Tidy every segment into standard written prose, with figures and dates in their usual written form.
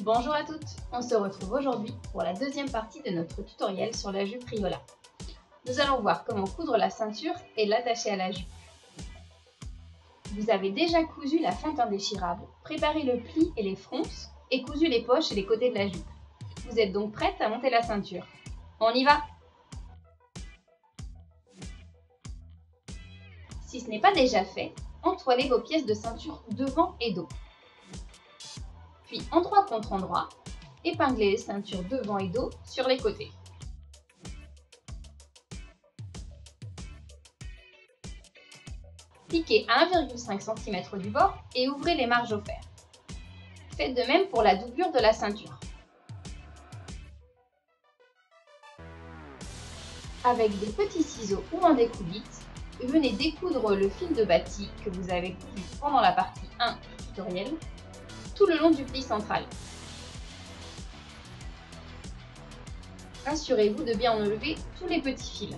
Bonjour à toutes, on se retrouve aujourd'hui pour la deuxième partie de notre tutoriel sur la jupe Riola. Nous allons voir comment coudre la ceinture et l'attacher à la jupe. Vous avez déjà cousu la fente indéchirable, préparé le pli et les fronces et cousu les poches et les côtés de la jupe. Vous êtes donc prête à monter la ceinture. On y va! Si ce n'est pas déjà fait, entoilez vos pièces de ceinture devant et dos. Puis endroit contre endroit, épinglez les ceintures devant et dos sur les côtés. Piquez à 1,5 cm du bord et ouvrez les marges au fer. Faites de même pour la doublure de la ceinture. Avec des petits ciseaux ou un découpite, venez découdre le fil de batik que vous avez cousu pendant la partie 1 du tutoriel, tout le long du pli central. Assurez-vous de bien enlever tous les petits fils.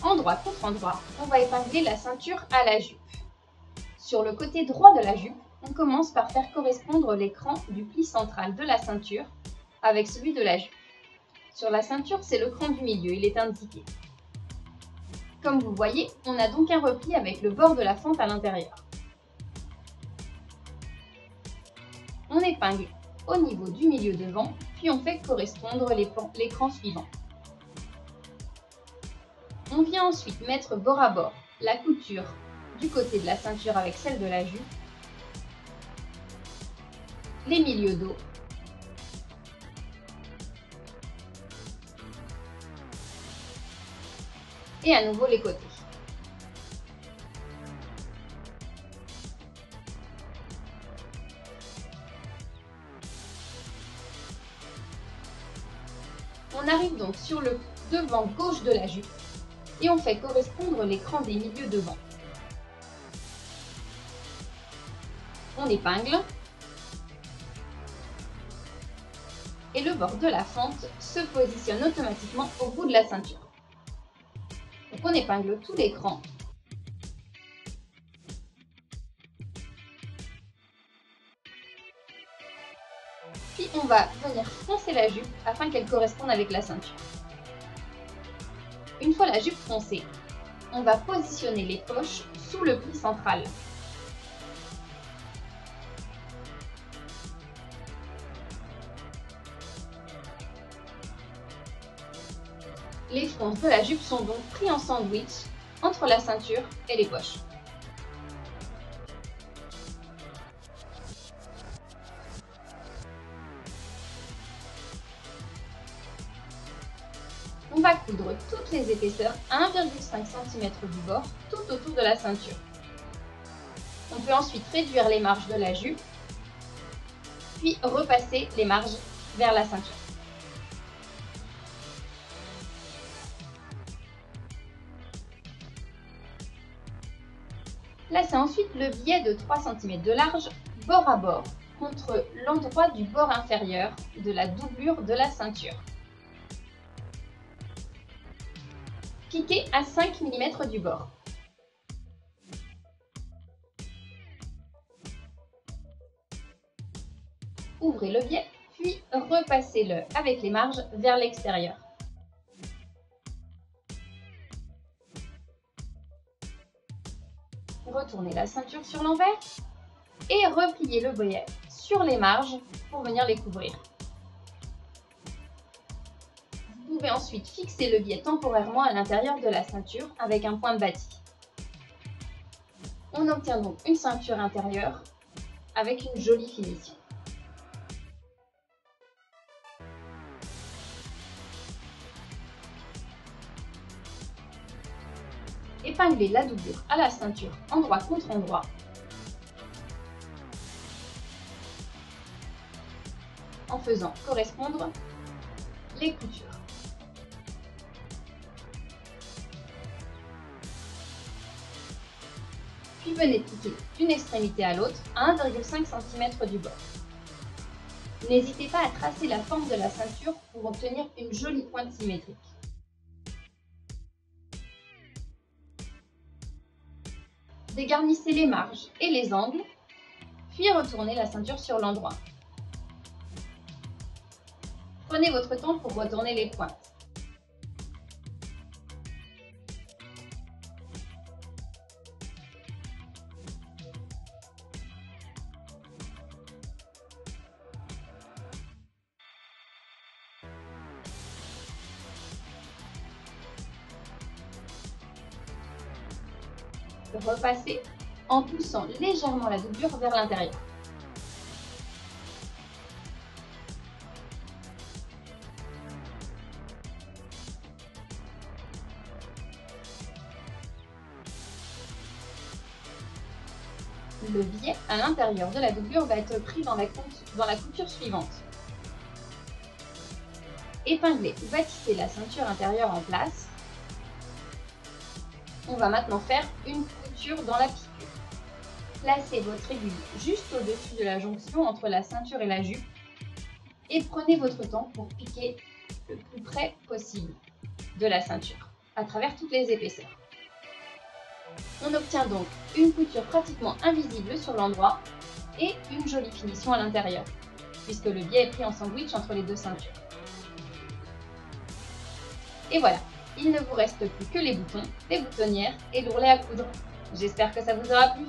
Endroit contre endroit, on va épingler la ceinture à la jupe. Sur le côté droit de la jupe, on commence par faire correspondre l'écran du pli central de la ceinture avec celui de la jupe. Sur la ceinture, c'est le cran du milieu, il est indiqué. Comme vous voyez, on a donc un repli avec le bord de la fente à l'intérieur. On épingle au niveau du milieu devant, puis on fait correspondre l'écran suivant. On vient ensuite mettre bord à bord la couture du côté de la ceinture avec celle de la jupe, les milieux dos, et à nouveau les côtés. On arrive donc sur le devant gauche de la jupe et on fait correspondre l'écran des milieux devant. On épingle et le bord de la fente se positionne automatiquement au bout de la ceinture. Donc on épingle tout l'écran. Puis on va venir froncer la jupe afin qu'elle corresponde avec la ceinture. Une fois la jupe froncée, on va positionner les poches sous le pli central. Les fronces de la jupe sont donc pris en sandwich entre la ceinture et les poches. On va coudre toutes les épaisseurs à 1,5 cm du bord tout autour de la ceinture. On peut ensuite réduire les marges de la jupe, puis repasser les marges vers la ceinture. Placez ensuite le biais de 3 cm de large bord à bord contre l'endroit du bord inférieur de la doublure de la ceinture. Piquez à 5 mm du bord. Ouvrez le biais, puis repassez-le avec les marges vers l'extérieur. Retournez la ceinture sur l'envers et repliez le biais sur les marges pour venir les couvrir. Vous pouvez ensuite fixer le biais temporairement à l'intérieur de la ceinture avec un point de batik. On obtient donc une ceinture intérieure avec une jolie finition. Épinglez la doublure à la ceinture endroit contre endroit. En faisant correspondre les coutures. Puis venez piquer d'une extrémité à l'autre à 1,5 cm du bord. N'hésitez pas à tracer la forme de la ceinture pour obtenir une jolie pointe symétrique. Dégarnissez les marges et les angles, puis retournez la ceinture sur l'endroit. Prenez votre temps pour retourner les pointes. Repassez en poussant légèrement la doublure vers l'intérieur. Le biais à l'intérieur de la doublure va être pris dans la couture suivante. Épinglez ou bâtissez la ceinture intérieure en place. On va maintenant faire une couture dans la piqûre. Placez votre aiguille juste au-dessus de la jonction entre la ceinture et la jupe et prenez votre temps pour piquer le plus près possible de la ceinture, à travers toutes les épaisseurs. On obtient donc une couture pratiquement invisible sur l'endroit et une jolie finition à l'intérieur, puisque le biais est pris en sandwich entre les deux ceintures. Et voilà, il ne vous reste plus que les boutons, les boutonnières et l'ourlet à coudre. J'espère que ça vous aura plu.